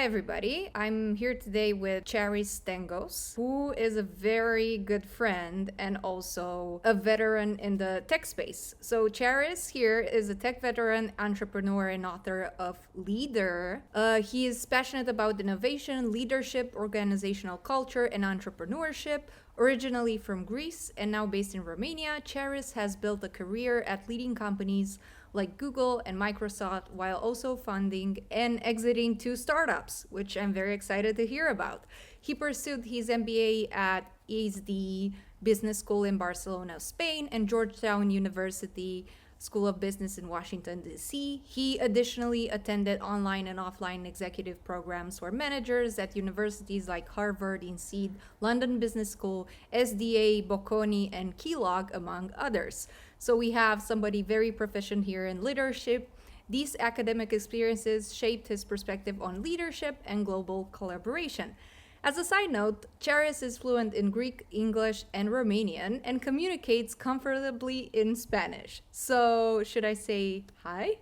everybody. I'm here today with Charis Stengos, who is a very good friend and also a veteran in the tech space. So, Charis here is a tech veteran, entrepreneur, and author of Leadeer. He is passionate about innovation, leadership, organizational culture, and entrepreneurship. Originally from Greece and now based in Romania, Charis has built a career at leading companies like Google and Microsoft, while also funding and exiting 2 startups, which I'm very excited to hear about. He pursued his MBA at INSEAD Business School in Barcelona, Spain, and Georgetown University School of Business in Washington, D.C. He additionally attended online and offline executive programs for managers at universities like Harvard, INSEAD, London Business School, SDA, Bocconi, and Kellogg, among others. So we have somebody very proficient here in leadership. These academic experiences shaped his perspective on leadership and global collaboration. As a side note, Charis is fluent in Greek, English, and Romanian and communicates comfortably in Spanish. So, should I say hi?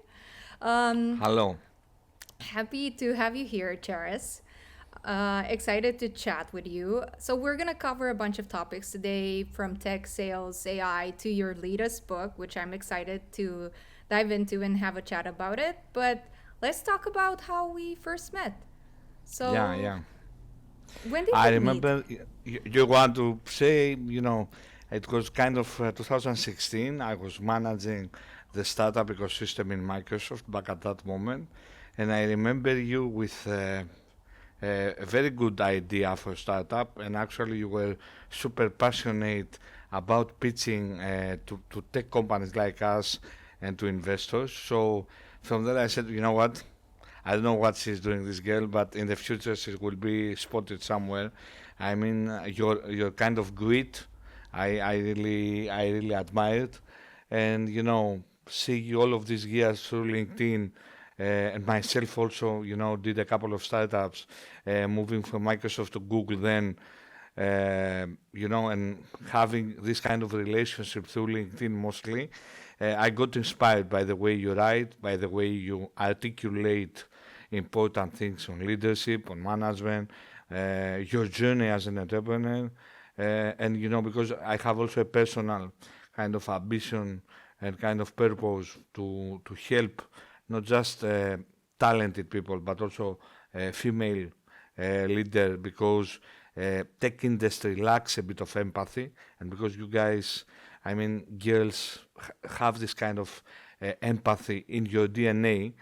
Hello. Happy to have you here, Charis. Excited to chat with you. So, we're going to cover a bunch of topics today, from tech, sales, AI, to your latest book, which I'm excited to dive into and have a chat about it. But let's talk about how we first met. So, Yeah. when did I we meet? remember you want to say, it was kind of 2016. I was managing the startup ecosystem in Microsoft back at that moment. And I remember you with a very good idea for startup. And actually, you were super passionate about pitching to tech companies like us and to investors. So from there, I said, you know what? I don't know what she's doing, this girl, but in the future she will be spotted somewhere. I mean, your kind of grit, I really admired, and see you all of these years through LinkedIn, and myself also, did a couple of startups, moving from Microsoft to Google then. And having this kind of relationship through LinkedIn mostly, I got inspired by the way you write, by the way you articulate important things on leadership, on management, your journey as an entrepreneur, and because I have also a personal kind of ambition and kind of purpose to help not just talented people but also female leader, because tech industry lacks a bit of empathy, and because you guys, I mean, girls have this kind of empathy in your DNA.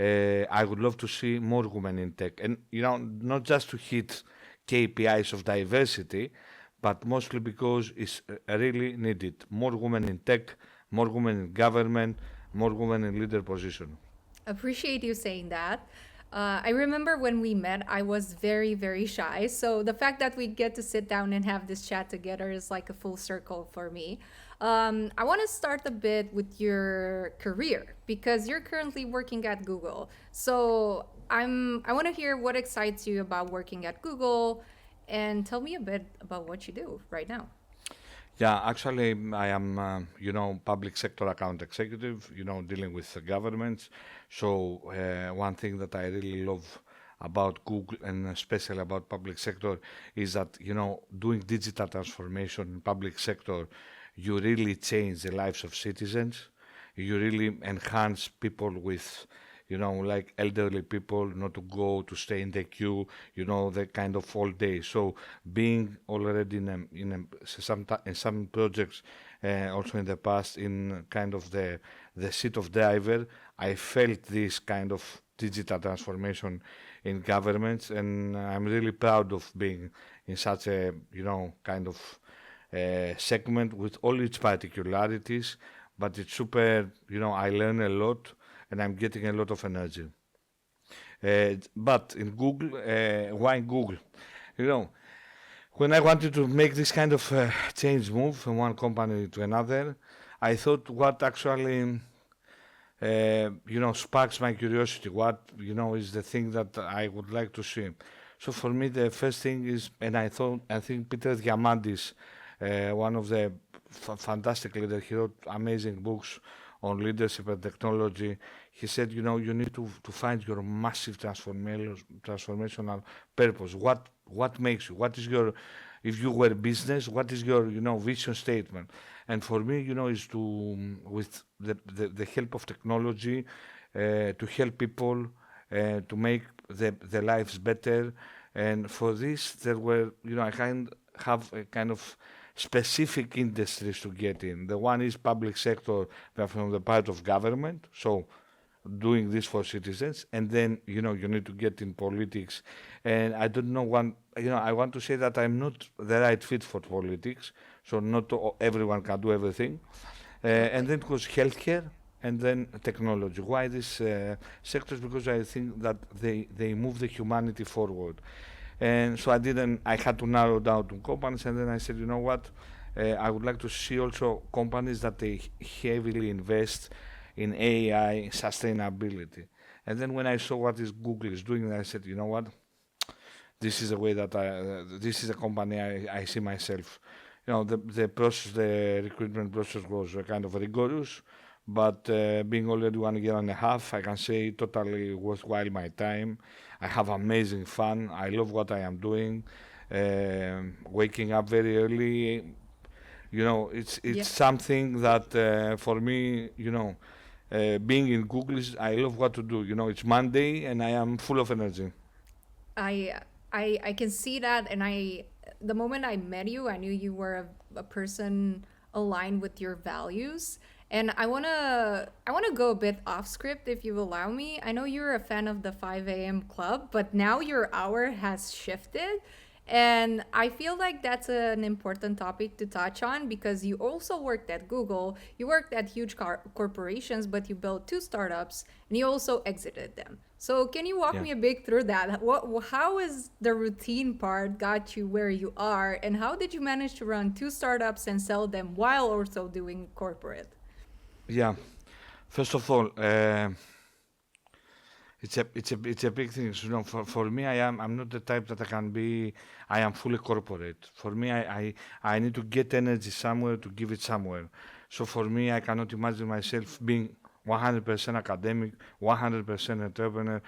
I would love to see more women in tech, and not just to hit KPIs of diversity, but mostly because it's really needed. More women in tech, more women in government, more women in leader position. Appreciate you saying that. I remember when we met, I was very, very shy. So the fact that we get to sit down and have this chat together is like a full circle for me. I want to start a bit with your career because you're currently working at Google. So I want to hear what excites you about working at Google, and tell me a bit about what you do right now. Yeah, actually, I am, public sector account executive, dealing with the governments. So one thing that I really love about Google and especially about public sector is that, doing digital transformation in public sector, you really change the lives of citizens. You really enhance people with, like elderly people, not to go to stay in the queue, the kind of all day. So being already in some projects, also in the past, in kind of the seat of driver, I felt this kind of digital transformation in governments, and I'm really proud of being in such a kind of segment with all its particularities, but it's super. I learn a lot and I'm getting a lot of energy. But in Google, why Google? You know, when I wanted to make this kind of change move from one company to another, I thought what actually, sparks my curiosity. What is the thing that I would like to see. So for me, the first thing is, and I think Peter Diamandis, one of the fantastic leaders, he wrote amazing books on leadership and technology. he said, you need to find your massive transformational purpose. What makes you? What is your, if you were business, what is your, vision statement? And for me, is to, with the help of technology, to help people, to make their lives better. And for this, there were, I have a kind of specific industries to get in. The one is public sector, from the part of government. So doing this for citizens, and then you need to get in politics. And I don't know one, I want to say that I'm not the right fit for politics, so not everyone can do everything. And then it was healthcare, and then technology. Why these sectors? Because I think that they move the humanity forward. And so I had to narrow down to companies, and then I said, you know what, I would like to see also companies that they heavily invest in AI sustainability. And then when I saw what is Google is doing, I said, you know what, this is a way that this is a company I see myself. The process, the recruitment process was kind of rigorous, but being already 1 year and a half, I can say totally worthwhile my time. I have amazing fun. I love what I am doing. Waking up very early, it's something that for me, being in Google is, I love what to do. It's Monday and I am full of energy. I I can see that, and the moment I met you, I knew you were a person aligned with your values. And I wanna go a bit off script if you allow me. I know you're a fan of the 5 a.m. club, but now your hour has shifted. And I feel like that's an important topic to touch on because you also worked at Google, you worked at huge corporations, but you built two startups and you also exited them. So can you walk Yeah. me a bit through that? How is the routine part got you where you are, and how did you manage to run two startups and sell them while also doing corporate? Yeah. First of all, it's a big thing. So, for me, I'm not the type that I am fully corporate. For me, I need to get energy somewhere to give it somewhere. So for me, I cannot imagine myself being 100% academic, 100% entrepreneur,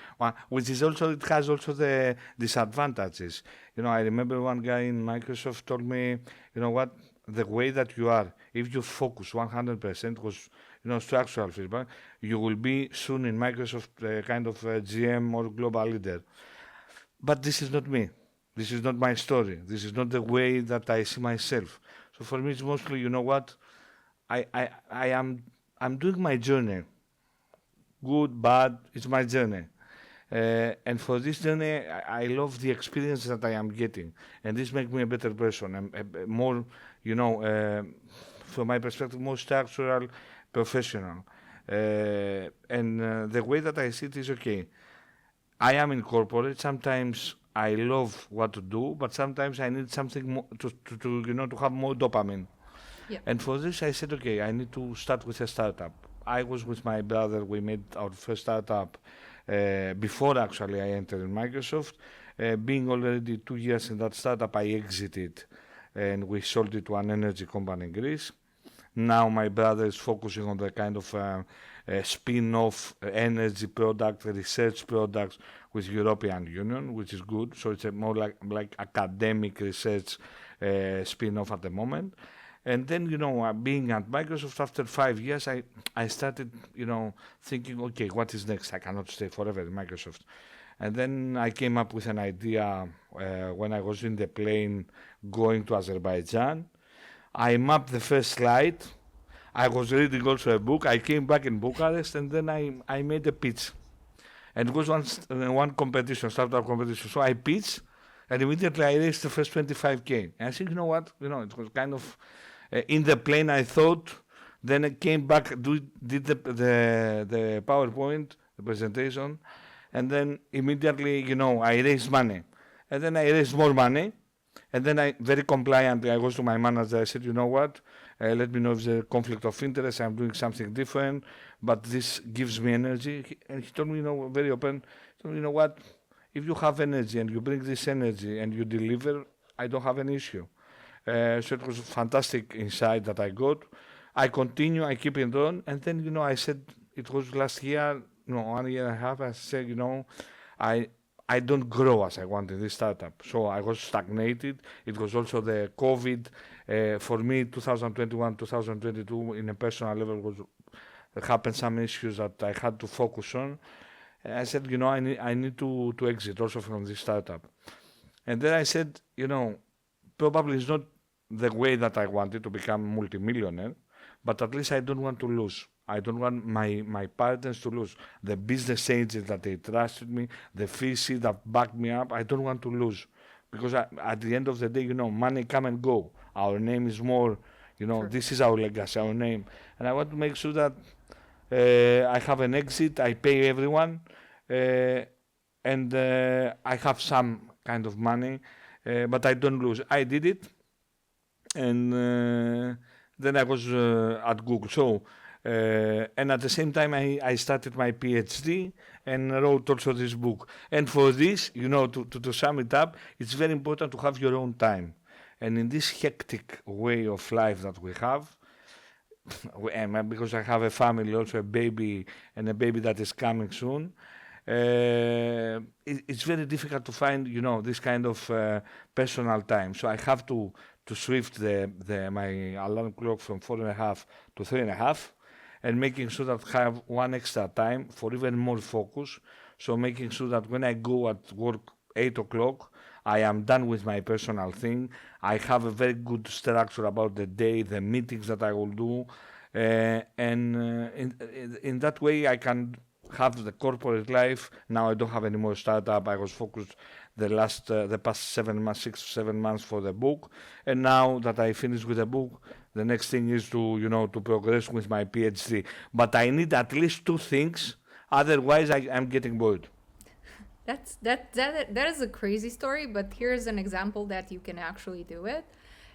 which is also, it has also the disadvantages. I remember one guy in Microsoft told me, you know what, the way that you are, if you focus 100%, was, structural feedback, you will be soon in Microsoft kind of GM or global leader. But this is not me. This is not my story. This is not the way that I see myself. So for me, it's mostly, you know what, I'm doing my journey. Good, bad, it's my journey. And for this journey, I love the experience that I am getting, and this makes me a better person. I'm more, you know, uh, from my perspective, more structural, professional. And the way that I see it is okay. I am in corporate. Sometimes I love what to do, but sometimes I need something more to have more dopamine. Yeah. And for this, I said, okay, I need to start with a startup. I was with my brother. We made our first startup before actually I entered in Microsoft. Being already 2 years in that startup, I exited and we sold it to an energy company in Greece. Now my brother is focusing on the kind of spin-off energy product, research products with European Union, which is good. So it's a more like academic research spin-off at the moment. And then, being at Microsoft after 5 years, I started, thinking, okay, what is next? I cannot stay forever in Microsoft. And then I came up with an idea when I was in the plane going to Azerbaijan. I mapped the first slide. I was reading also a book. I came back in Bucharest, and then I made a pitch. And it was one competition, startup competition. So I pitched, and immediately I raised the first 25K. And I said, you know what? It was kind of in the plane, I thought. Then I came back, did the PowerPoint, the presentation, and then immediately, I raised money. And then I raised more money. And then I, very compliantly, I goes to my manager. I said, you know what? Let me know if there's a conflict of interest. I'm doing something different, but this gives me energy. And he told me, very open. He told me, you know what? If you have energy and you bring this energy and you deliver, I don't have an issue. So it was a fantastic insight that I got. I continue, I keep it on. And then, I said, it was last year, no, 1 year and a half, I said, I I don't grow as I want in this startup. So I was stagnated. It was also the COVID. For me, 2021, 2022, in a personal level, was happened some issues that I had to focus on. And I said, I need to exit also from this startup. And then I said, probably it's not the way that I wanted to become multimillionaire, but at least I don't want to lose. I don't want my partners to lose. The business agents that they trusted me, the VC that backed me up, I don't want to lose. Because at the end of the day, money come and go. Our name is more, True. this is our legacy, our name. And I want to make sure that I have an exit, I pay everyone, uh, and I have some kind of money, but I don't lose. I did it, and then I was at Google. So, and at the same time, I started my PhD and wrote also this book. And for this, to sum it up, it's very important to have your own time. And in this hectic way of life that we have, and because I have a family, also a baby, and a baby that is coming soon, it's very difficult to find, this kind of personal time. So I have to shift my alarm clock from 4.5 to 3.5, and making sure that I have one extra time for even more focus. So making sure that when I go at work 8 o'clock, I am done with my personal thing. I have a very good structure about the day, the meetings that I will do, and in that way I can have the corporate life. Now I don't have any more startup. I was focused the past 7 months, 6 7 months for the book, and now that I finished with the book, the next thing is to progress with my PhD. But I need at least two things, otherwise I'm getting bored. That is a crazy story, but here's an example that you can actually do it.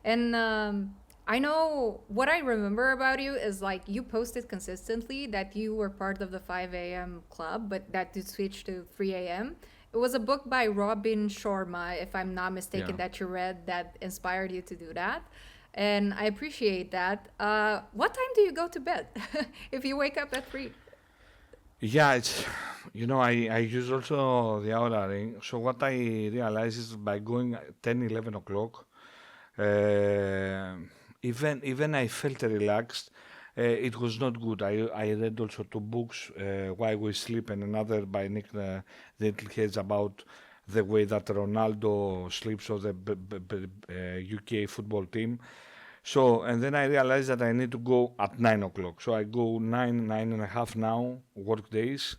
And I know what I remember about you is like you posted consistently that you were part of the 5 a.m. club, but that you switched to 3 a.m. It was a book by Robin Sharma, if I'm not mistaken, Yeah. that you read that inspired you to do that. And I appreciate that. What time do you go to bed if you wake up at 3? Yeah, I use also the Aura ring. So what I realize is by going at 10, 11 o'clock, uh, even I felt relaxed. It was not good. I read also two books, Why We Sleep and another by Nick Littleheads about the way that Ronaldo sleeps of the UK football team. So, and then I realized that I need to go at 9 o'clock. So I go 9, 9.5 now, work days.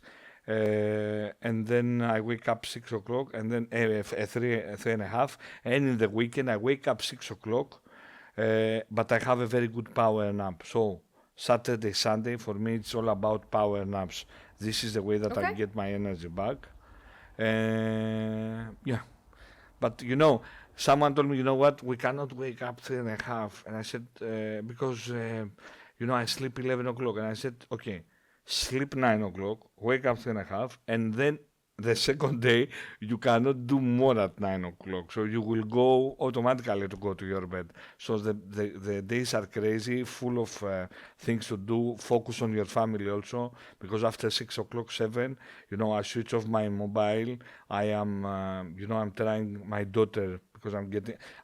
And then I wake up 6 o'clock, and then 3.5. And in the weekend, I wake up 6 o'clock, but I have a very good power nap. So, Saturday, Sunday, for me, it's all about power naps. This is the way that I Okay. get my energy back. Yeah. But someone told me, what, we cannot wake up 3.5. And I said, because, I sleep 11 o'clock. And I said, okay, sleep 9 o'clock, wake up 3.5. And then the second day, you cannot do more at 9 o'clock. So you will go automatically to go to your bed. So the days are crazy, full of things to do. Focus on your family also, because after 6 o'clock, 7, I switch off my mobile. I am, I'm trying my daughter, because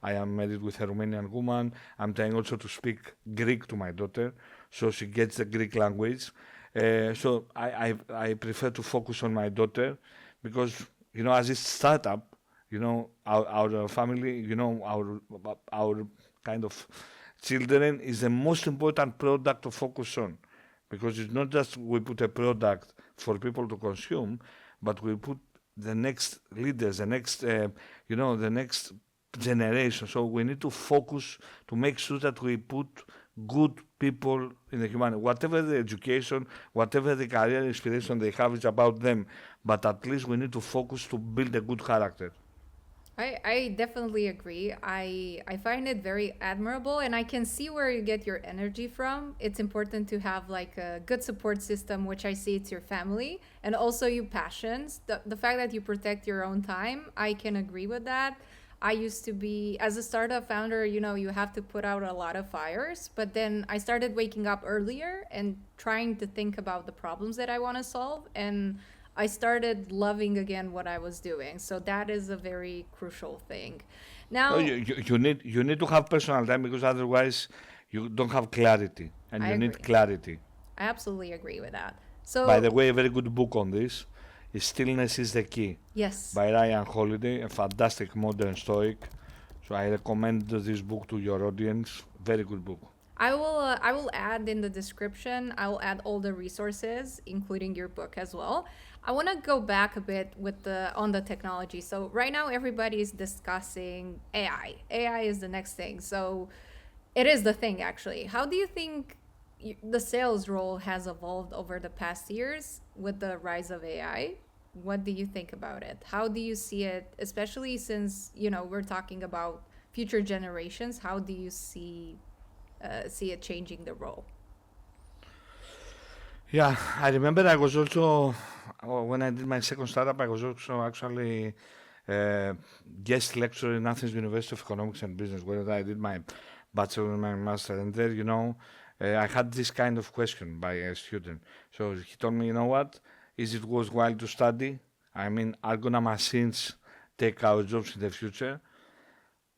I am married with a Romanian woman. I'm trying also to speak Greek to my daughter, so she gets the Greek language. So I prefer to focus on my daughter, because as a startup, our family, our kind of children is the most important product to focus on, because it's not just we put a product for people to consume, but we put the next leaders, the next generation. So we need to focus to make sure that we put good people in the humanity. Whatever the education, whatever the career inspiration they have, is about them. But at least we need to focus to build a good character. I definitely agree. I find it very admirable, and I can see where you get your energy from. It's important to have like a good support system, which I see it's your family and also your passions. The fact that you protect your own time, I can agree with that. I used to be, as a startup founder, you have to put out a lot of fires. But then I started waking up earlier and trying to think about the problems that I want to solve. And I started loving again what I was doing. So that is a very crucial thing. No, Now, you need to have personal time because otherwise you don't have clarity, and I you need agree. clarity. I absolutely agree with that. By the So, way, a very good book on this is Stillness is the Key yes, by Ryan Holiday, a fantastic modern stoic. So I recommend this book to your audience. Very good book. I will add in the description. I will add all the resources, including your book as well. I want to go back a bit with the on the technology. So right now everybody is discussing AI. AI is the next thing. So it is the thing actually. How do you think the sales role has evolved over the past years with the rise of AI? What do you think about it? How do you see it, especially since, we're talking about future generations? How do you see it changing the role? Yeah, I remember I was also, when I did my second startup, I was also actually uh, guest lecturer in Athens University of Economics and Business, where I did my bachelor and my master. And there, I had this kind of question by a student. So he told me, you know what? Is it worthwhile to study? I mean, are gonna machines take our jobs in the future?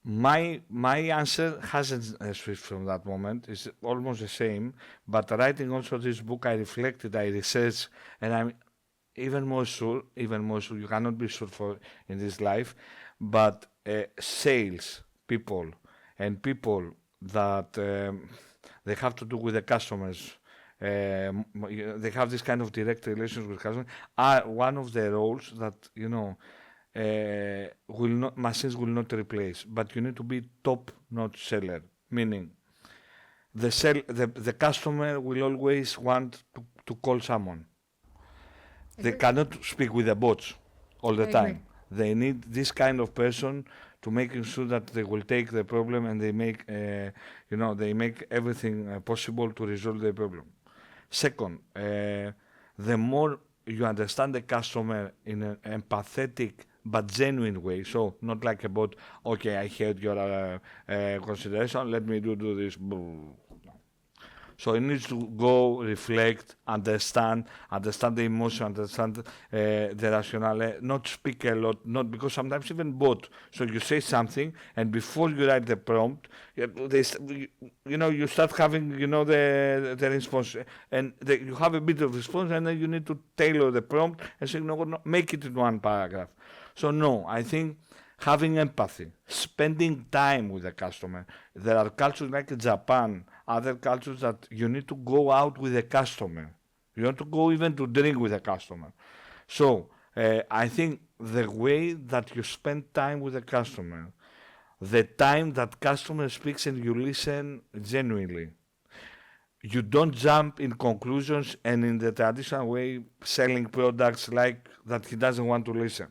My answer hasn't switched from that moment. It's almost the same. But writing also this book, I reflected, I researched, and I'm even more sure. Even more sure. You cannot be sure for in this life, but sales people and people that they have to do with the customers. They have this kind of direct relations with customers are one of the roles that will not machines will not replace, but you need to be top-notch seller. Meaning, the customer will always want to call someone. They Agree. cannot speak with the bots all I the agree. time. They need this kind of person to making sure that they will take the problem and they make everything possible to resolve the problem. Second, the more you understand the customer in an empathetic but genuine way, so not like about, okay, I heard your consideration, let me do this. So it needs to go, reflect, understand the emotion, understand the rationale, not speak a lot, not because sometimes even both. So you say something, and before you write the prompt, you start having, the response, and you have a bit of response, and then you need to tailor the prompt and say, no, no, make it in one paragraph. So no, I think having empathy, spending time with the customer. There are cultures like Japan, other cultures that you need to go out with the customer. You want to go even to drink with the customer. So I think the way that you spend time with the customer, the time that customer speaks and you listen genuinely, you don't jump in conclusions and in the traditional way selling products like that he doesn't want to listen.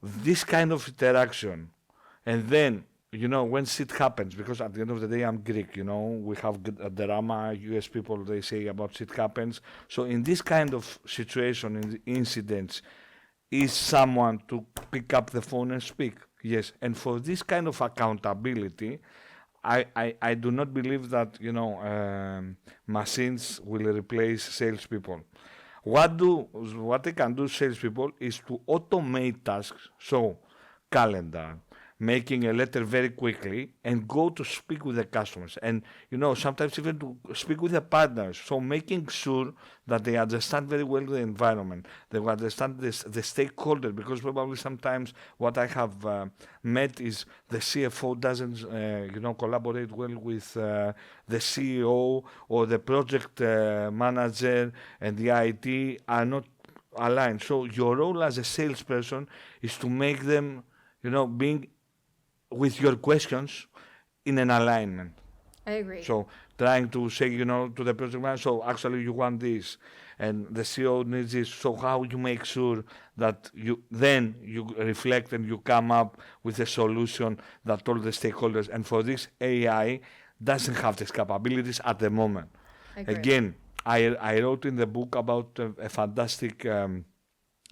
This kind of interaction, and then when shit happens, because at the end of the day I'm Greek, we have drama. US people, they say about shit happens. So in this kind of situation, in the incidents, is someone to pick up the phone and speak? Yes. And for this kind of accountability, I do not believe that machines will replace salespeople. What they can do, salespeople, is to automate tasks. So calendar, making a letter very quickly, and go to speak with the customers, and sometimes even to speak with the partners. So making sure that they understand very well the environment, they will understand the stakeholder, because probably sometimes what I have met is the CFO doesn't collaborate well with the CEO, or the project manager and the IT are not aligned. So your role as a salesperson is to make them, being with your questions in an alignment. I agree. So trying to say, to the project manager, so actually you want this, and the CEO needs this. So how you make sure that you reflect and you come up with a solution that all the stakeholders. And for this, AI doesn't have these capabilities at the moment. I agree. Again, I wrote in the book about a fantastic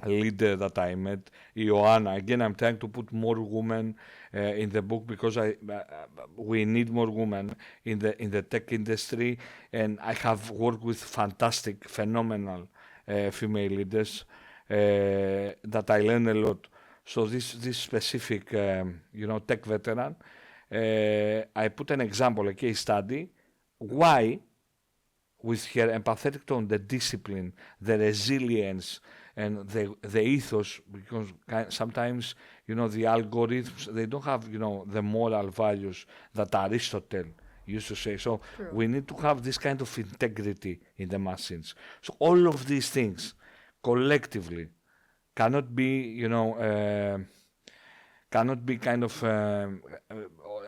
leader that I met, Ioana. Again, I'm trying to put more women in the book because we need more women in the tech industry, and I have worked with fantastic, phenomenal female leaders that I learn a lot. So this specific tech veteran, I put an example, a case study, why with her empathetic tone, the discipline, the resilience, and the ethos, because sometimes, the algorithms, they don't have, the moral values that Aristotle used to say. So True. we need to have this kind of integrity in the machines. So all of these things collectively cannot be, cannot be kind of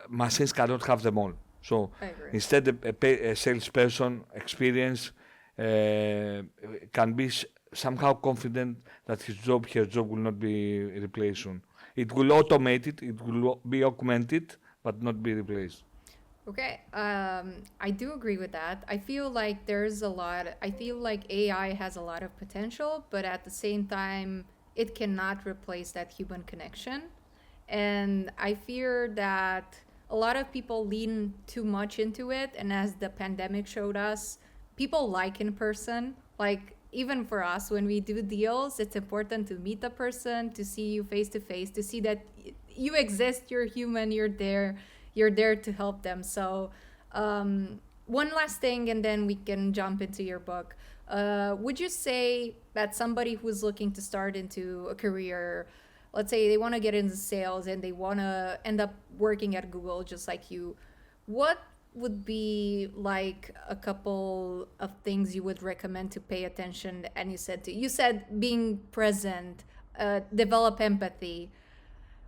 machines cannot have them all. So I agree. instead, a salesperson experience can be somehow confident that her job will not be replaced soon. It will automate it. It will be augmented, but not be replaced. Okay, I do agree with that. I feel like there's a lot, I feel like AI has a lot of potential, but at the same time, it cannot replace that human connection. And I fear that a lot of people lean too much into it. And as the pandemic showed us, people like in person. Like, even for us, when we do deals, it's important to meet the person, to see you face to face, to see that you exist, you're human, you're there to help them. So, one last thing, and then we can jump into your book. Would you say that somebody who's looking to start into a career, let's say they want to get into sales and they want to end up working at Google just like you, what would be like a couple of things you would recommend to pay attention? And you said being present, develop empathy.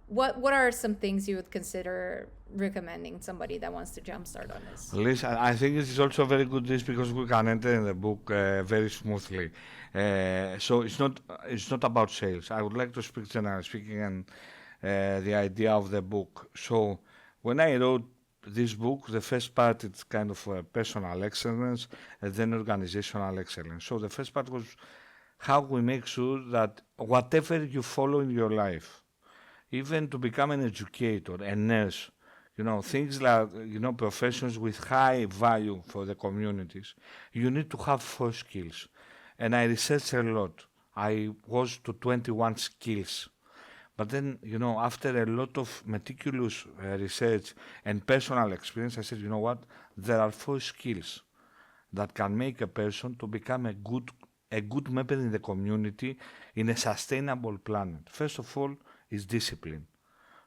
What are some things you would consider recommending somebody that wants to jumpstart on this? Listen, I think it is also very good this because we can enter in the book very smoothly. So it's not about sales. I would like to speak generally speaking and the idea of the book. So when I wrote this book, the first part is kind of personal excellence and then organizational excellence. So the first part was how we make sure that whatever you follow in your life, even to become an educator, a nurse, things like, professions with high value for the communities, you need to have 4 skills. And I researched a lot. I was to 21 skills. But then, after a lot of meticulous research and personal experience, I said, you know what? There are 4 skills that can make a person to become a good member in the community in a sustainable planet. First of all, is discipline.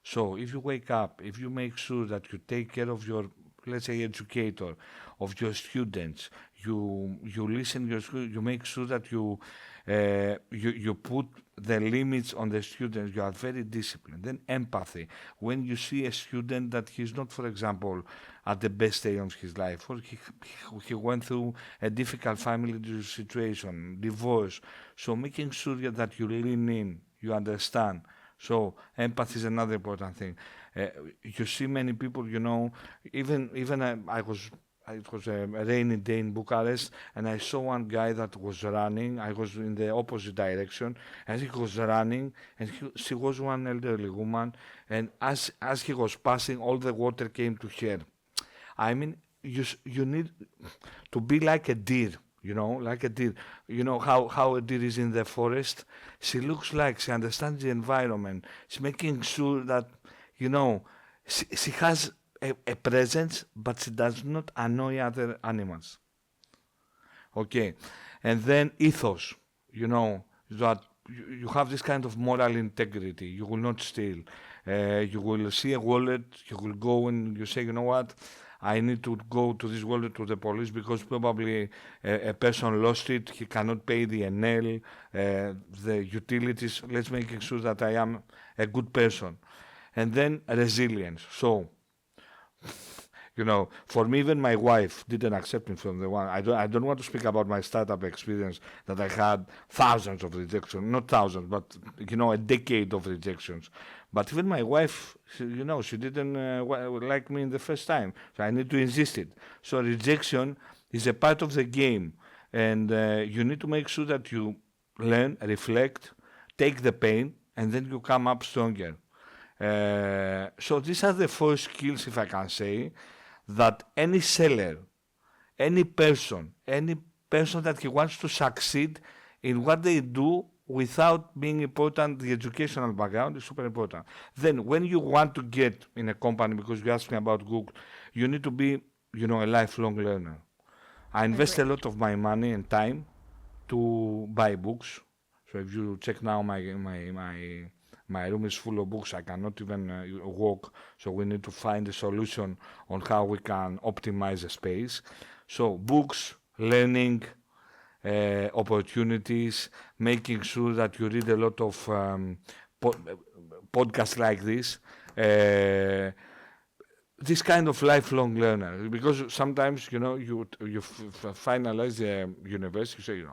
So if you wake up, if you make sure that you take care of your, let's say, educator, of your students, you listen your school, you make sure that you put the limits on the students, you are very disciplined. Then empathy. When you see a student that he's not, for example, at the best day of his life, or he went through a difficult family situation, divorce. So making sure that you lean in, you understand. So empathy is another important thing. You see many people, even it was a rainy day in Bucharest, and I saw one guy that was running. I was in the opposite direction, and he was running, and she was one elderly woman, and as he was passing, all the water came to her. I mean, you need to be like a deer, like a deer. You know how a deer is in the forest? She looks like she understands the environment. She's making sure that, she has a presence, but she does not annoy other animals. Okay. And then ethos, that you have this kind of moral integrity. You will not steal. You will see a wallet, you will go and you say, you know what? I need to go to this wallet to the police because probably a person lost it. He cannot pay the NL, the utilities. Let's make sure that I am a good person. And then resilience. So, for me, even my wife didn't accept me from the one. I don't want to speak about my startup experience that I had thousands of rejections, not thousands, but a decade of rejections. But even my wife, she didn't like me in the first time. So I need to insist it. So rejection is a part of the game, and you need to make sure that you learn, reflect, take the pain, and then you come up stronger. So these are the four skills, if I can say, that any seller, any person that he wants to succeed in what they do without being important, the educational background is super important. Then when you want to get in a company, because you asked me about Google, you need to be, a lifelong learner. I invest a lot of my money and time to buy books. So if you check now, my room is full of books. I cannot even walk. So we need to find a solution on how we can optimize the space. So books, learning, opportunities, making sure that you read a lot of podcasts like this. This kind of lifelong learner, because sometimes you finalize the university, you say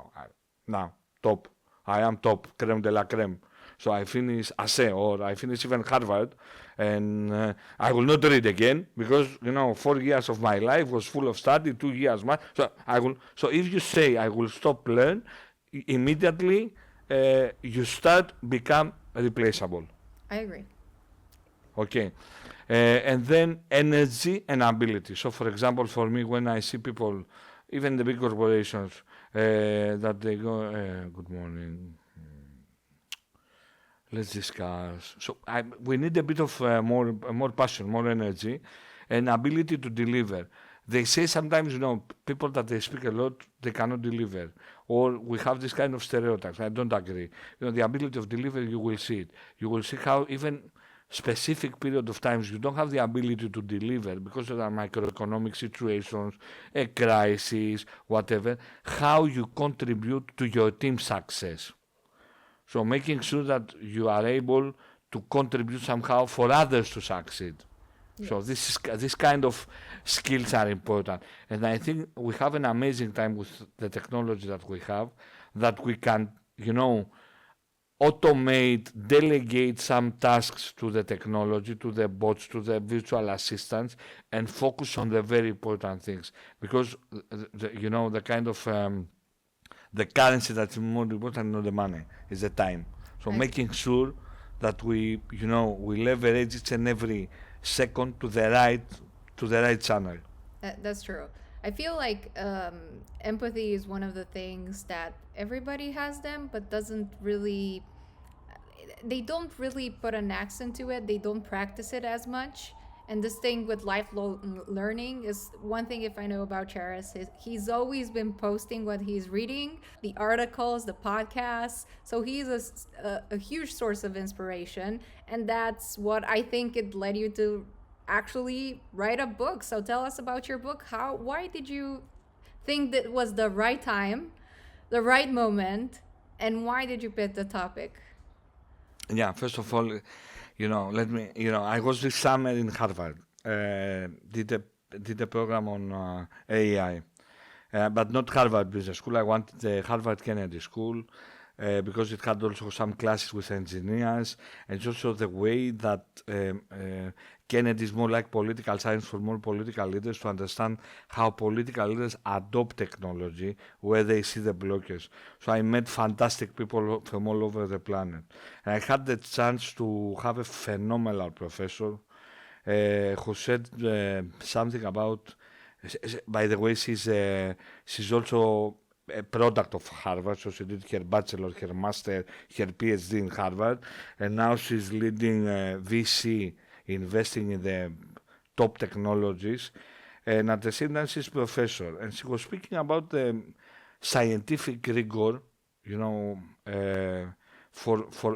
now top, I am top, creme de la creme. So I finish INSEAD or I finish even Harvard, and I will not read again because 4 years of my life was full of study, 2 years. So if you say I will stop learn, immediately you start become replaceable. I agree. Okay. And then energy and ability. So for example, for me, when I see people, even the big corporations, that they go, good morning, let's discuss. So we need a bit of more passion, more energy, and ability to deliver. They say sometimes, people that they speak a lot, they cannot deliver. Or we have this kind of stereotypes. I don't agree. The ability of delivery, you will see it. You will see how even specific period of times you don't have the ability to deliver because there are microeconomic situations, a crisis, whatever, how you contribute to your team's success. So making sure that you are able to contribute somehow for others to succeed. Yes. So this kind of skills are important. And I think we have an amazing time with the technology that we have, that we can, automate, delegate some tasks to the technology, to the bots, to the virtual assistants, and focus on the very important things. Because, the kind of the currency that's more important, not the money, is the time. So making sure that we leverage each and every second to the right channel. That's true. I feel like empathy is one of the things that everybody has them, but they don't really put an accent to it. They don't practice it as much. And this thing with lifelong learning is one thing, if I know about Charis, he's always been posting what he's reading, the articles, the podcasts. So he's a huge source of inspiration. And that's what I think it led you to actually write a book. So tell us about your book. Why did you think that was the right time, the right moment, and why did you pick the topic? Yeah, first of all, let me, I was this summer in Harvard, did a program on AI, but not Harvard Business School. I wanted the Harvard Kennedy School because it had also some classes with engineers, and it's also the way that Kennedy is more like political science for more political leaders to understand how political leaders adopt technology, where they see the blockers. So I met fantastic people from all over the planet. And I had the chance to have a phenomenal professor who said something about, by the way, she's also a product of Harvard, so she did her bachelor, her master, her PhD in Harvard, and now she's leading VC, investing in the top technologies, and at the same time she's professor, and she was speaking about the scientific rigor,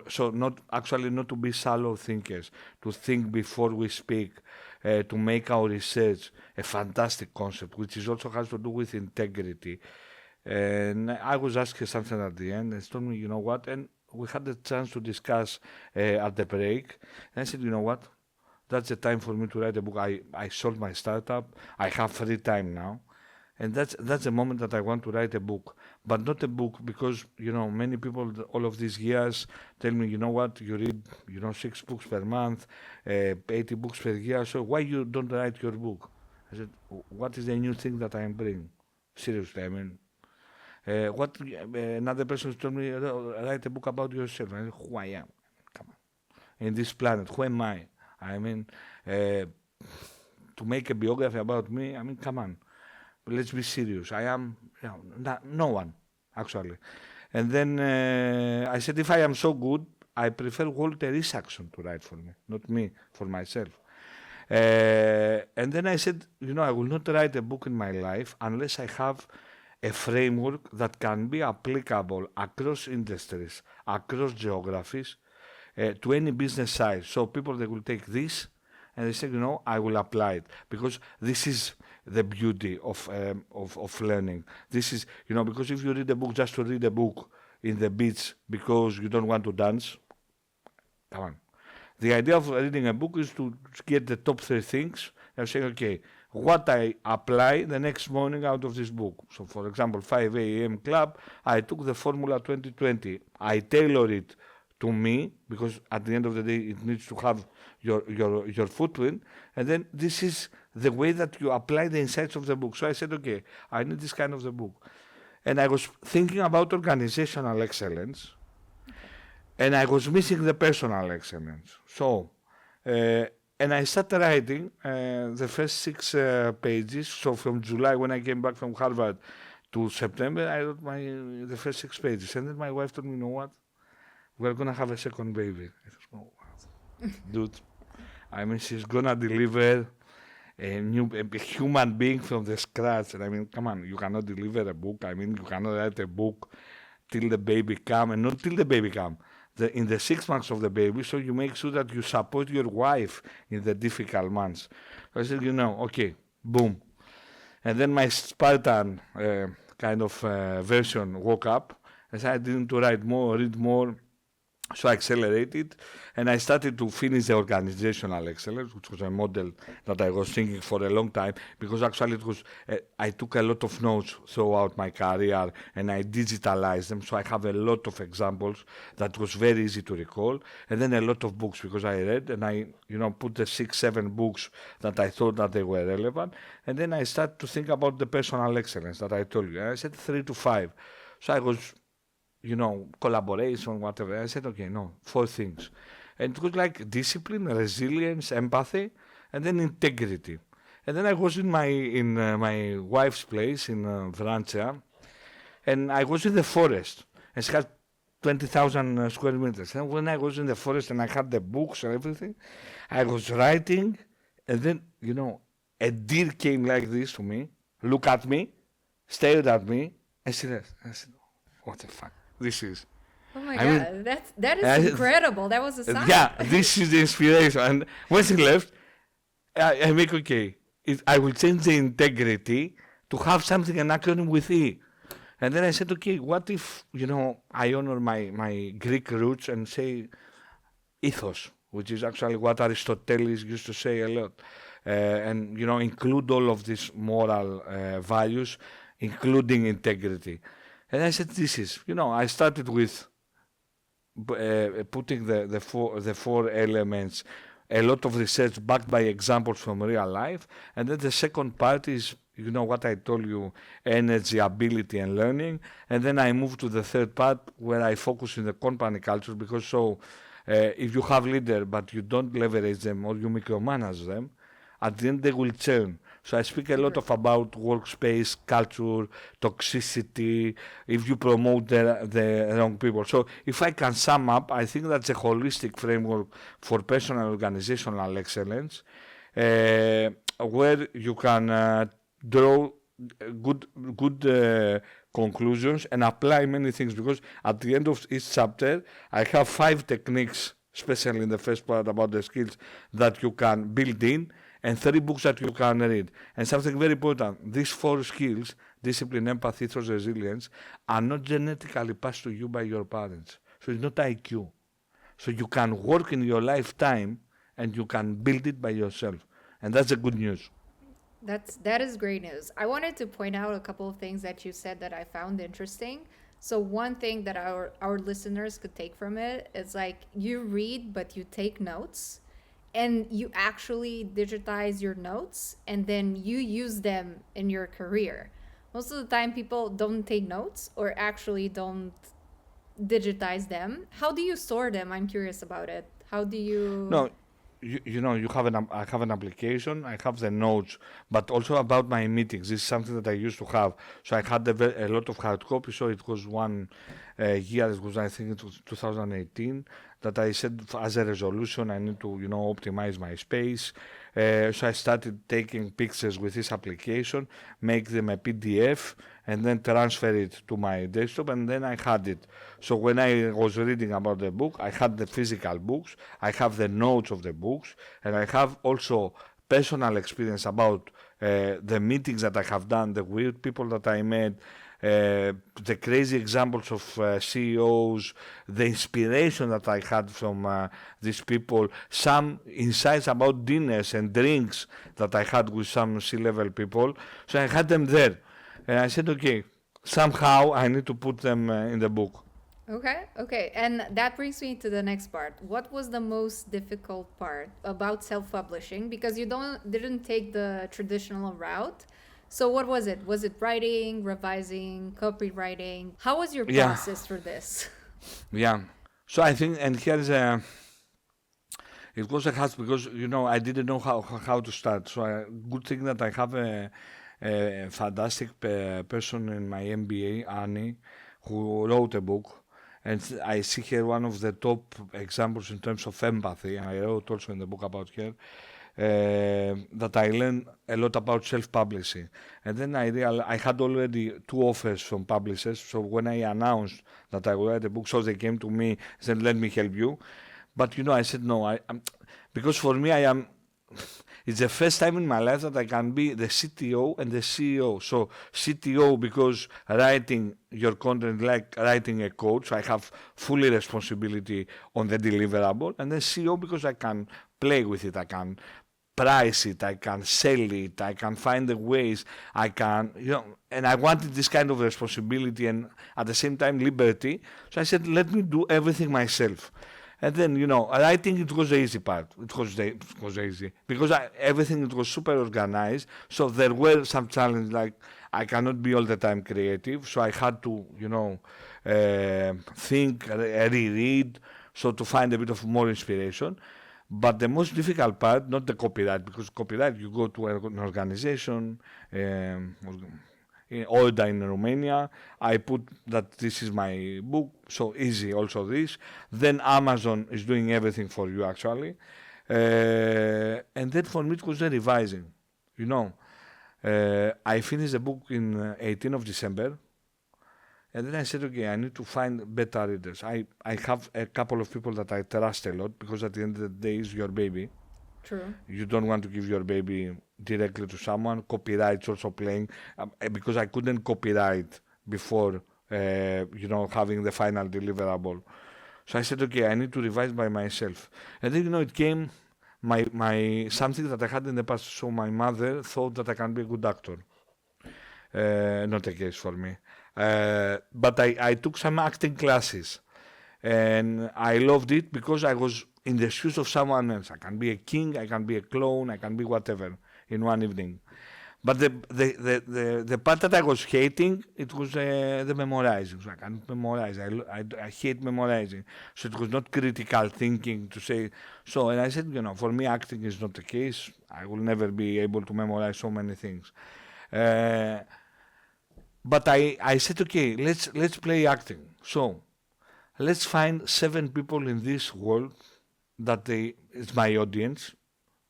so not to be shallow thinkers, to think before we speak, to make our research a fantastic concept, which is also has to do with integrity. And I was asking something at the end, and she told me, you know what, and we had the chance to discuss at the break, and I said, you know what, that's the time for me to write a book. I sold my startup, I have free time now, and that's the moment that I want to write a book, but not a book because, many people all of these years tell me, you know what, you read, 6 books per month, 80 books per year, so why you don't write your book? I said, what is the new thing that I am bringing? Seriously, I mean, What another person told me, write a book about yourself. I said, who I am? Come on. In this planet, who am I? I mean, to make a biography about me, I mean, come on. Let's be serious. I am no one, actually. And then I said, if I am so good, I prefer Walter Isaacson to write for me, not me, for myself. And then I said, I will not write a book in my life unless I have a framework that can be applicable across industries, across geographies, to any business side. So people, they will take this and they say, I will apply it, because this is the beauty of learning. This is, because if you read a book just to read a book in the beach because you don't want to dance, come on. The idea of reading a book is to get the top 3 things and say, okay, what I apply the next morning out of this book. So, for example, 5 a.m. club, I took the Formula 2020. I tailor it to me, because at the end of the day, it needs to have your footprint. And then this is the way that you apply the insights of the book. So I said, okay, I need this kind of the book. And I was thinking about organizational excellence, and I was missing the personal excellence. So, and I started writing the first 6 pages. So from July, when I came back from Harvard, to September, I wrote the first 6 pages. And then my wife told me, you know what? We're going to have a second baby. I said, oh, wow. Dude, I mean, she's going to deliver a human being from the scratch. And I mean, come on, you cannot deliver a book. I mean, you cannot write a book till the baby come, and not till the baby come. In the 6 months of the baby, so you make sure that you support your wife in the difficult months. So I said, okay, boom. And then my Spartan kind of version woke up. I said, I didn't write more, read more. So I accelerated, and I started to finish the organizational excellence, which was a model that I was thinking for a long time, because actually it was, I took a lot of notes throughout my career and I digitalized them. So I have a lot of examples that was very easy to recall, and then a lot of books, because I read and I, put the 6, 7 books that I thought that they were relevant. And then I started to think about the personal excellence that I told you. And I said 3 to 5. So I was, collaboration, whatever. I said, okay, no, 4 things. And it was like discipline, resilience, empathy, and then integrity. And then I was in my wife's place in Francia, and I was in the forest, and she had 20,000 square meters. And when I was in the forest and I had the books and everything, I was writing, and then, a deer came like this to me, looked at me, stared at me, and said, what the fuck? This is. Oh my God, that is incredible. That was a sign. Yeah, this is the inspiration. And when she left, I make, okay, I will change the integrity to have something, an acronym with E. And then I said, okay, what if, I honor my Greek roots and say ethos, which is actually what Aristotle used to say a lot. And, include all of these moral values, including integrity. And I said, this is, I started with putting the 4 elements, a lot of research backed by examples from real life. And then the second part is, what I told you, energy, ability, and learning. And then I moved to the third part where I focus in the company culture, because if you have leader but you don't leverage them or you micromanage them, at the end they will churn. So I speak a lot about workspace, culture, toxicity, if you promote the wrong people. So if I can sum up, I think that's a holistic framework for personal organizational excellence, where you can draw good conclusions and apply many things, because at the end of each chapter, I have 5 techniques, especially in the first part about the skills that you can build in, and 3 books that you can read. And something very important, these 4 skills, discipline, empathy, ethos, resilience, are not genetically passed to you by your parents. So it's not IQ. So you can work in your lifetime and you can build it by yourself. And that's the good news. That is great news. I wanted to point out a couple of things that you said that I found interesting. So one thing that our listeners could take from it is like, you read, but you take notes. And you actually digitize your notes, and then you use them in your career. Most of the time, people don't take notes or actually don't digitize them. How do you store them? I'm curious about it. How do you? No, you know, I have an application, I have the notes, but also about my meetings. This is something that I used to have. So I had a lot of hard copies. So it was one year, it was, I think it was 2018, that I said as a resolution I need to, you know, optimize my space. So I started taking pictures with this application, make them a PDF, and then transfer it to my desktop, and then I had it. So when I was reading about the book, I had the physical books, I have the notes of the books, and I have also personal experience about the meetings that I have done, the weird people that I met, the crazy examples of CEOs, the inspiration that I had from these people, some insights about dinners and drinks that I had with some C-level people. So I had them there. And I said, okay, somehow I need to put them in the book. Okay. And that brings me to the next part. What was the most difficult part about self-publishing? Because you didn't take the traditional route. So what was it? Was it writing, revising, copywriting? How was your Yeah, process for this? yeah. So I think, and here's a, it was a hassle because, you know, I didn't know how to start. So good thing that I have a fantastic person in my MBA, Annie, who wrote a book. And I see her one of the top examples in terms of empathy. I wrote also in the book about her. That I learned a lot about self-publishing. And then I had already two offers from publishers. So when I announced that I would write a book, so they came to me and said, let me help you. But, you know, I said, no, because for me, it's the first time in my life that I can be the CTO and the CEO. So CTO because writing your content like writing a code, so I have fully responsibility on the deliverable, and then CEO because I can play with it, I can price it, I can sell it, I can find the ways, I can, you know, and I wanted this kind of responsibility and at the same time liberty. So I said, let me do everything myself. And then, you know, writing, it was the easy part. It was easy because everything it was super organized. So there were some challenges, like I cannot be all the time creative. So I had to, you know, think, reread, so to find a bit of more inspiration. But the most difficult part, not the copyright, because copyright, you go to an organization, in Oda in Romania. I put that this is my book, so easy also this. Then Amazon is doing everything for you actually. And then for me it was the revising, you know. I finished the book in 18th of December. And then I said, okay, I need to find better readers. I have a couple of people that I trust a lot because at the end of the day, it's your baby. True. You don't want to give your baby directly to someone. Copyright's also playing because I couldn't copyright before, you know, having the final deliverable. So I said, okay, I need to revise by myself. And then, you know, it came my something that I had in the past. So my mother thought that I can be a good actor. Not a case for me. But I took some acting classes and I loved it because I was in the shoes of someone else. I can be a king, I can be a clone, I can be whatever in one evening. But the part that I was hating, it was the memorizing. So I can't memorize. I hate memorizing. So it was not critical thinking to say. So, and I said, you know, for me, acting is not the case. I will never be able to memorize so many things. But I said, okay, let's play acting. So let's find 7 people in this world that it's my audience,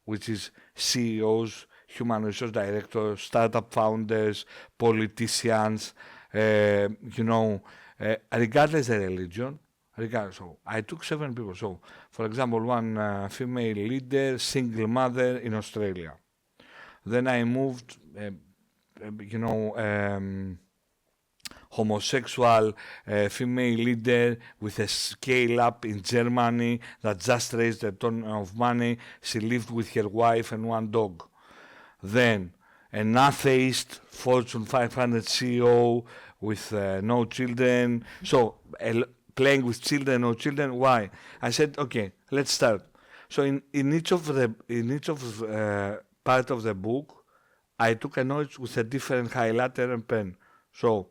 which is CEOs, human resource directors, startup founders, politicians, you know, regardless of religion. So I took 7 people. So, for example, one female leader, single mother in Australia. Then I moved, you know, homosexual female leader with a scale up in Germany that just raised a ton of money. She lived with her wife and one dog. Then an atheist Fortune 500 CEO with no children. So playing with children, no children. Why? I said, okay, let's start. So in each of part of the book, I took a notes with a different highlighter and pen. So,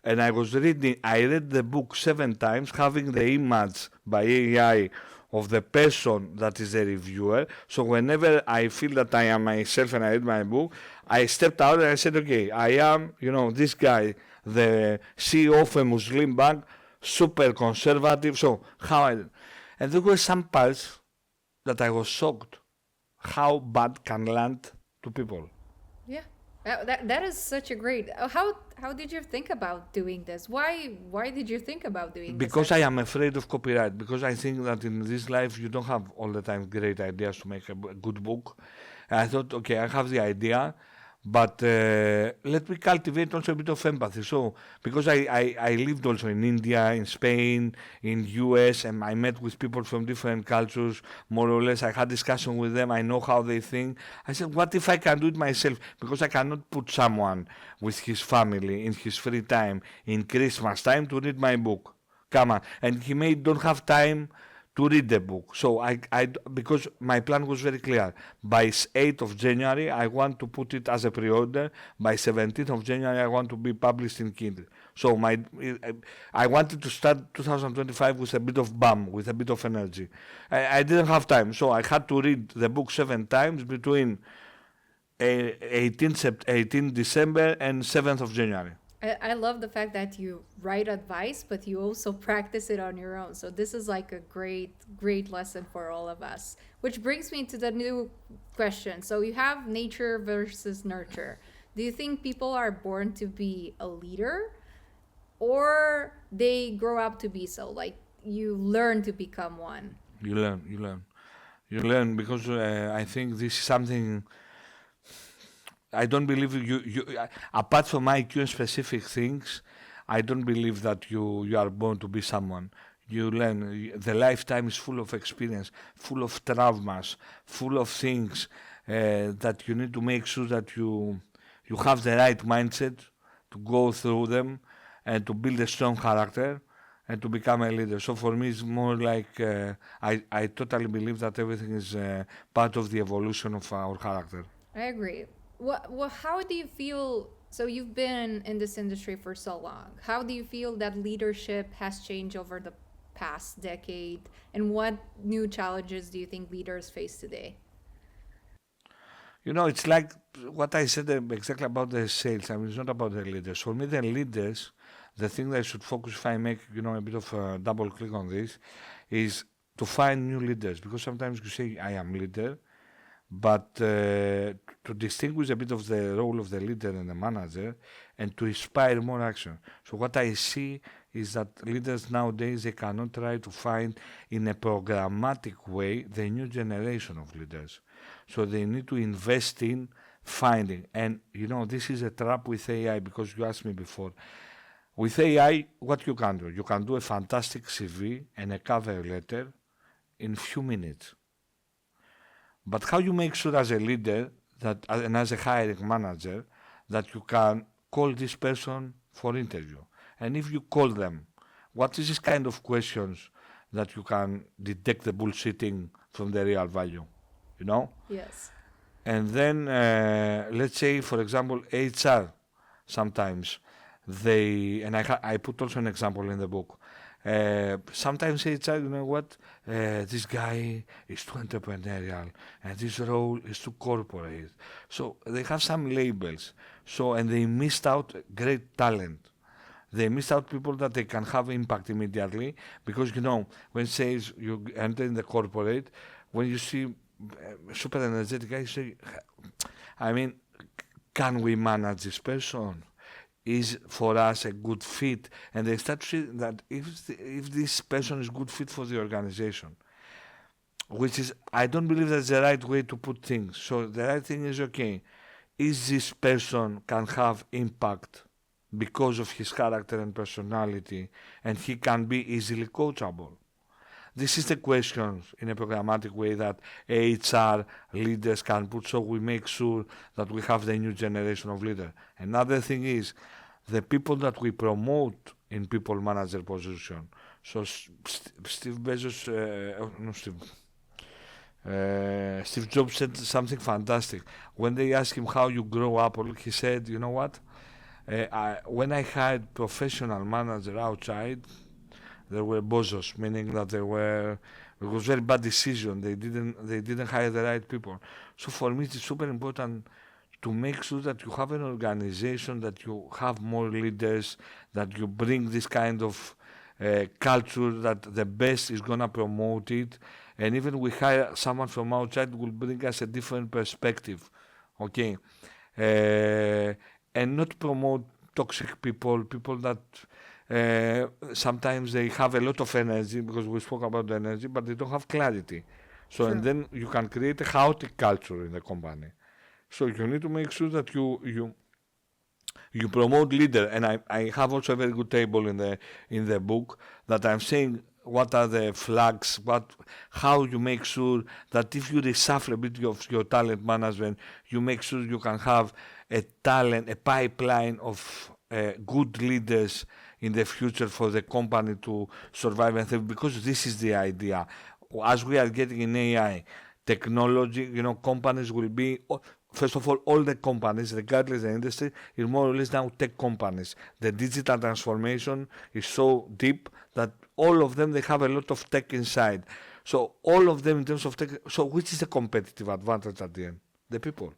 and I was reading, I read the book 7 times, having the image by AI of the person that is a reviewer. So whenever I feel that I am myself and I read my book, I stepped out and I said, okay, I am, this guy, the CEO of a Muslim bank, super conservative. So and there were some parts that I was shocked how bad can land to people. Yeah. That is such a great. How did you think about doing this? Why did you think about doing this? Because I am afraid of copyright. Because I think that in this life you don't have all the time great ideas to make a good book. And I thought, okay, I have the idea, but let me cultivate also a bit of empathy. So because I lived also in India, in Spain, in US, and I met with people from different cultures, more or less. I had discussion with them. I know how they think. I said, what if I can do it myself? Because I cannot put someone with his family in his free time in Christmas time to read my book. Come on. And he may don't have time to read the book. So because my plan was very clear. By 8th of January, I want to put it as a pre-order. By 17th of January, I want to be published in Kindle. So I wanted to start 2025 with a bit of bum, with a bit of energy. I didn't have time, so I had to read the book 7 times between 18 December and 7th of January. I love the fact that you write advice, but you also practice it on your own. So this is like a great lesson for all of us. Which brings me to the new question. So you have nature versus nurture. Do you think people are born to be a leader, or they grow up to be so? Like you learn to become one? You learn because I think this is something. I don't believe you apart from IQ and specific things, I don't believe that you are born to be someone. You learn. The lifetime is full of experience, full of traumas, full of things that you need to make sure that you have the right mindset to go through them and to build a strong character and to become a leader. So for me, it's more like I totally believe that everything is part of the evolution of our character. I agree. How do you feel? So you've been in this industry for so long. How do you feel that leadership has changed over the past decade? And what new challenges do you think leaders face today? It's like what I said exactly about the sales. I mean, it's not about the leaders. For me, the leaders, the thing that I should focus, if I make, a bit of a double click on this, is to find new leaders. Because sometimes you say, I am leader, but to distinguish a bit of the role of the leader and the manager and to inspire more action. So what I see is that leaders nowadays, they cannot try to find in a programmatic way the new generation of leaders. So they need to invest in finding. And, this is a trap with AI because you asked me before. With AI, what you can do? You can do a fantastic CV and a cover letter in few minutes. But how you make sure as a leader that and as a hiring manager that you can call this person for interview? And if you call them, what is this kind of questions that you can detect the bullshitting from the real value? Yes. And then let's say, for example, HR sometimes I put also an example in the book. Sometimes HR, this guy is too entrepreneurial and this role is too corporate. So they have some labels. And they missed out great talent. They missed out people that they can have impact immediately because, when says you enter in the corporate, when you see super energetic guys, say, I mean, can we manage this person? Is for us a good fit? And they start to see that if this person is good fit for the organization, which is, I don't believe that's the right way to put things. So the right thing is, okay, is this person can have impact because of his character and personality, and he can be easily coachable. This is the questions in a programmatic way that HR leaders can put, so we make sure that we have the new generation of leaders. Another thing is the people that we promote in people manager position. So Steve Bezos, Steve Jobs said something fantastic. When they asked him how you grow Apple, he said, you know what? When I hired professional manager outside, there were bozos, meaning that it was very bad decision. They didn't hire the right people. So for me, it's super important to make sure that you have an organization, that you have more leaders, that you bring this kind of culture, that the best is gonna promote it, and even we hire someone from outside will bring us a different perspective, okay, uh, and not promote toxic people, people that sometimes they have a lot of energy because we spoke about the energy, but they don't have clarity. So and True. then you can create a chaotic culture in the company. So you need to make sure that you promote leader, and I have also a very good table in the book that I'm saying what are the flags, how you make sure that if you reshuffle a bit of your talent management, you make sure you can have a pipeline of good leaders in the future for the company to survive and thrive, because this is the idea. As we are getting in AI technology, companies will be, first of all the companies, regardless of the industry, is more or less now tech companies. The digital transformation is so deep that all of them, they have a lot of tech inside. So all of them in terms of tech, so which is the competitive advantage at the end? The people.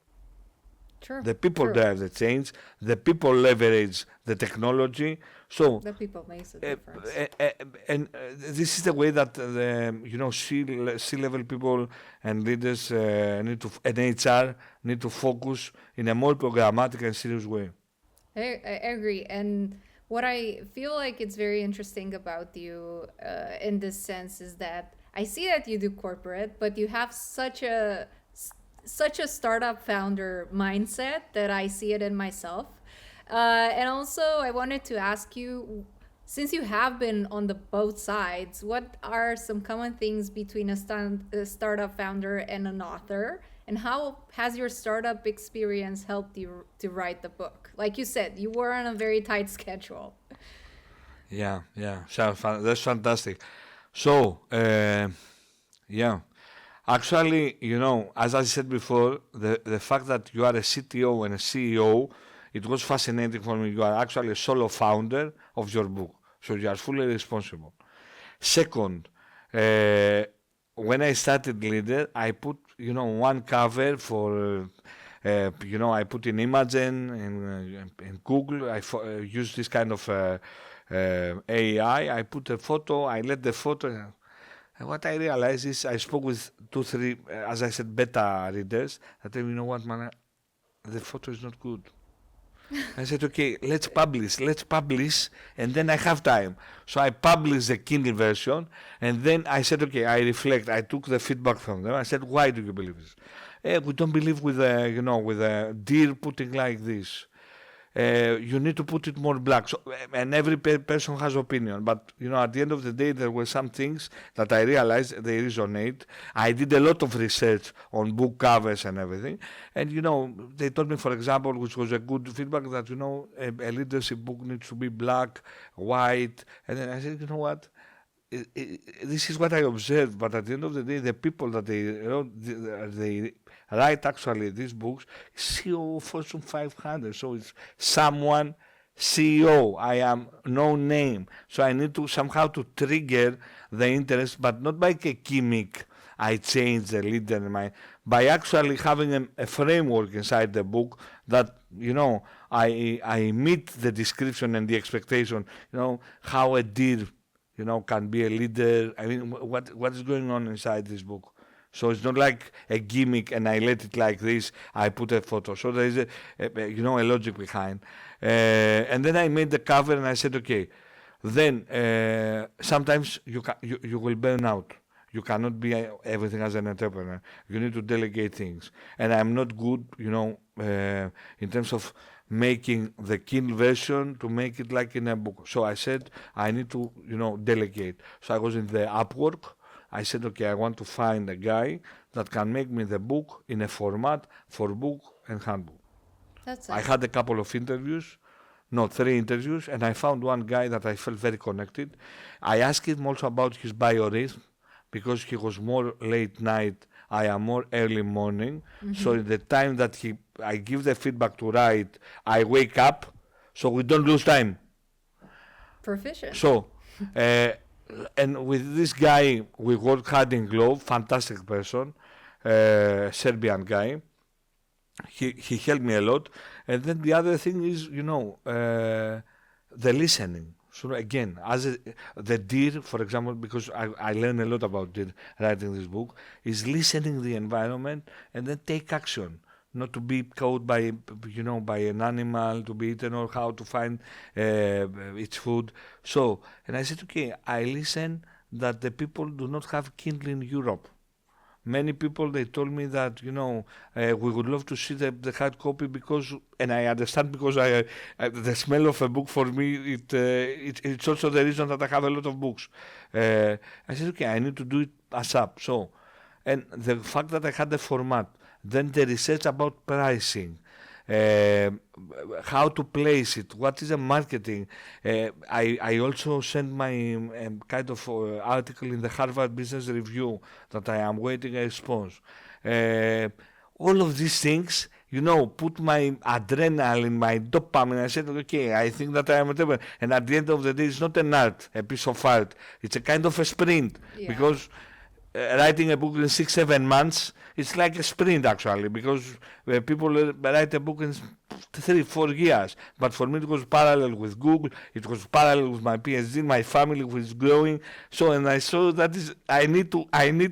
True. The people True. drive the change. The people leverage the technology. So The people makes a uh, difference. and this is the way that C-level people and leaders and HR need to focus in a more programmatic and serious way. I agree. And what I feel like it's very interesting about you in this sense is that I see that you do corporate, but you have such a startup founder mindset that I see it in myself. And also, I wanted to ask you, since you have been on the both sides, what are some common things between a startup founder and an author? And how has your startup experience helped you to write the book? Like you said, you were on a very tight schedule. Yeah. That's fantastic. So, yeah. Actually, as I said before, the fact that you are a CTO and a CEO, it was fascinating for me. You are actually a solo founder of your book, so you are fully responsible. Second, when I started Leader, I put one cover for I put in Imagen and Google. Use this kind of AI. I put a photo. I let the photo. And what I realized is I spoke with two, three, as I said, beta readers. I tell you know what, man, the photo is not good. I said, okay, let's publish, and then I have time. So I published the Kindle version, and then I said, okay, I reflect. I took the feedback from them. I said, why do you believe this? We don't believe with with a deer putting like this. You need to put it more black. So, and every person has opinion. But at the end of the day, there were some things that I realized they resonate. I did a lot of research on book covers and everything, and they told me, for example, which was a good feedback, that a leadership book needs to be black, white, and then I said, you know what? This is what I observed, but at the end of the day, the people that they wrote, they write actually these books, CEO Fortune 500. So it's someone CEO. I am no name, so I need to somehow to trigger the interest, but not by a gimmick. I change the leader in my by actually having a framework inside the book that I meet the description and the expectation. How a deer can be a leader. I mean, what is going on inside this book? So it's not like a gimmick, and I let it like this. I put a photo. So there is a logic behind. And then I made the cover, and I said, okay. Then sometimes you will burn out. You cannot be everything as an entrepreneur. You need to delegate things, and I'm not good, in terms of making the Kindle version to make it like in a book. So I said I need to, delegate. So I was in the Upwork. I said, okay, I want to find a guy that can make me the book in a format for book and handbook. That's I it. had a couple of interviews, no, 3 interviews, and I found one guy that I felt very connected. I asked him also about his biorhythm because he was more late night I am more early morning. So in the time that I give the feedback to write, I wake up, so we don't lose time. Proficient. So, and with this guy, we work hand in glove. Fantastic person, Serbian guy. He helped me a lot. And then the other thing is, the listening. So again, the deer, for example, because I learn a lot about deer writing this book, is listening the environment and then take action. Not to be caught by an animal, to be eaten, or how to find its food. So, and I said, okay, I listen that the people do not have Kindle in Europe. Many people, they told me that we would love to see the hard copy because, and I understand, because the smell of a book for me it's also the reason that I have a lot of books. I said, okay, I need to do it ASAP. So, and the fact that I had the format, then the research about pricing, how to place it, what is the marketing. I also sent my kind of article in the Harvard Business Review that I am waiting a response. All of these things, put my adrenaline, my dopamine. I said, okay, I think that I am whatever. And at the end of the day, it's not an art, a piece of art. It's a kind of a sprint. Yeah. Because writing a book in 6-7 months, it's like a sprint actually, because people write a book in 3-4 years. But for me, it was parallel with Google, it was parallel with my PhD, my family was growing. So, and I saw that I need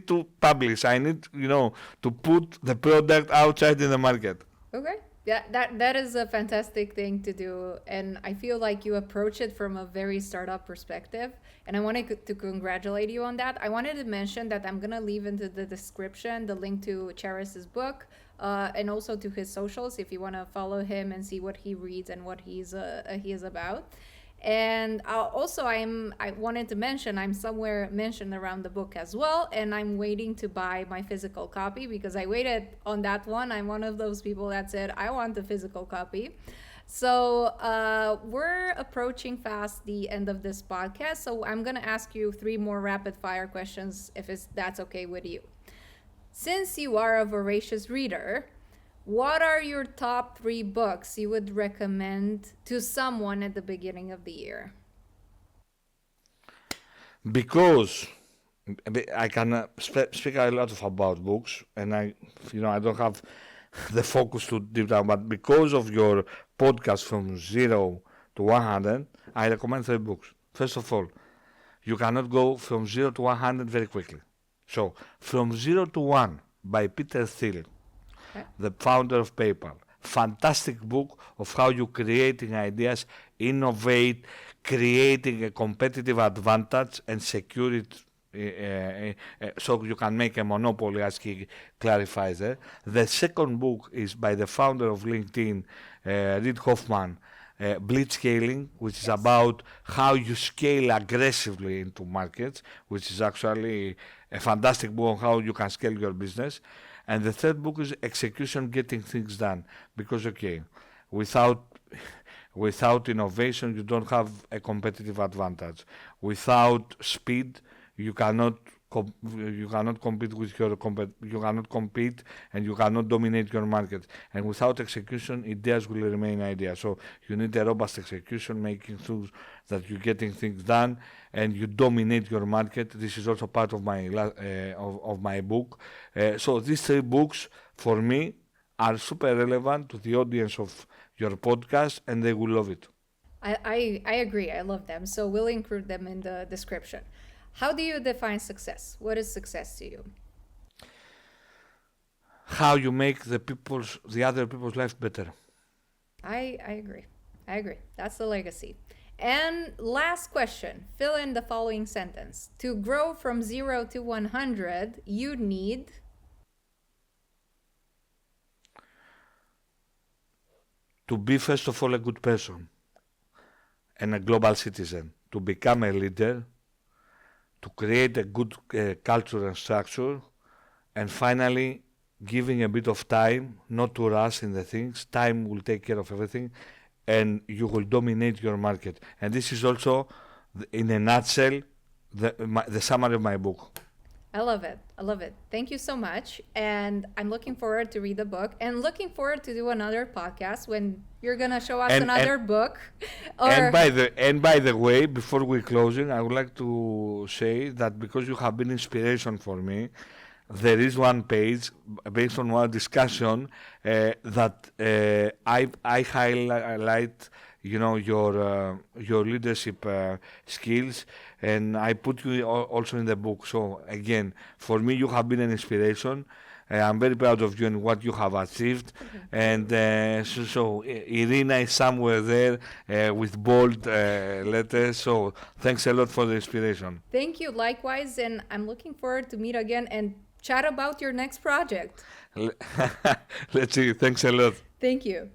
to publish. I need, to put the product outside in the market. Okay. Yeah, that is a fantastic thing to do, and I feel like you approach it from a very startup perspective, and I wanted to congratulate you on that. I wanted to mention that I'm gonna leave into the description the link to Charis's book, and also to his socials if you want to follow him and see what he reads and what he is about. And also, I wanted to mention I'm somewhere mentioned around the book as well, and I'm waiting to buy my physical copy because I waited on that one. I'm one of those people that said I want the physical copy. So we're approaching fast the end of this podcast, so I'm gonna ask you 3 more rapid fire questions if that's okay with you. Since you are a voracious reader, what are your top 3 books you would recommend to someone at the beginning of the year? Because I can speak a lot about books, and I don't have the focus to deep down, but because of your podcast from 0 to 100, I recommend 3 books. First of all, you cannot go from 0 to 100 very quickly. So, From 0 to 1 by Peter Thiel, the founder of PayPal. Fantastic book of how you creating ideas, innovate, creating a competitive advantage and secure it so you can make a monopoly, as he clarifies there. The second book is by the founder of LinkedIn, Reid Hoffman, Blitzscaling, which is about how you scale aggressively into markets, which is actually a fantastic book on how you can scale your business. And the third book is Execution, Getting Things Done. Because, without innovation, you don't have a competitive advantage. Without speed, you cannot compete with you cannot compete, and you cannot dominate your market. And without execution, ideas will remain ideas. So you need a robust execution, making sure that you're getting things done and you dominate your market. This is also part of my of my book. So these 3 books for me are super relevant to the audience of your podcast, and they will love it. I agree. I love them. So we'll include them in the description. How do you define success? What is success to you? How you make the other people's life better. I agree. I agree. That's the legacy. And last question. Fill in the following sentence. To grow from 0 to 100, you need... To be, first of all, a good person and a global citizen. To become a leader, to create a good culture and structure, and finally, giving a bit of time, not to rush in the things. Time will take care of everything, and you will dominate your market. And this is also, in a nutshell, the summary of my book. I love it. I love it. Thank you so much. And I'm looking forward to read the book and looking forward to do another podcast when you're gonna show us And another book. and Or by the way, before we closing, I would like to say that because you have been inspiration for me, there is one page based on our discussion that I highlight, your leadership skills, and I put you also in the book. So again, for me, you have been an inspiration. I'm very proud of you and what you have achieved. And Irina is somewhere there with bold letters. So thanks a lot for the inspiration. thank you likewise, and I'm looking forward to meet again and chat about your next project. Let's see. Thanks a lot. Thank you.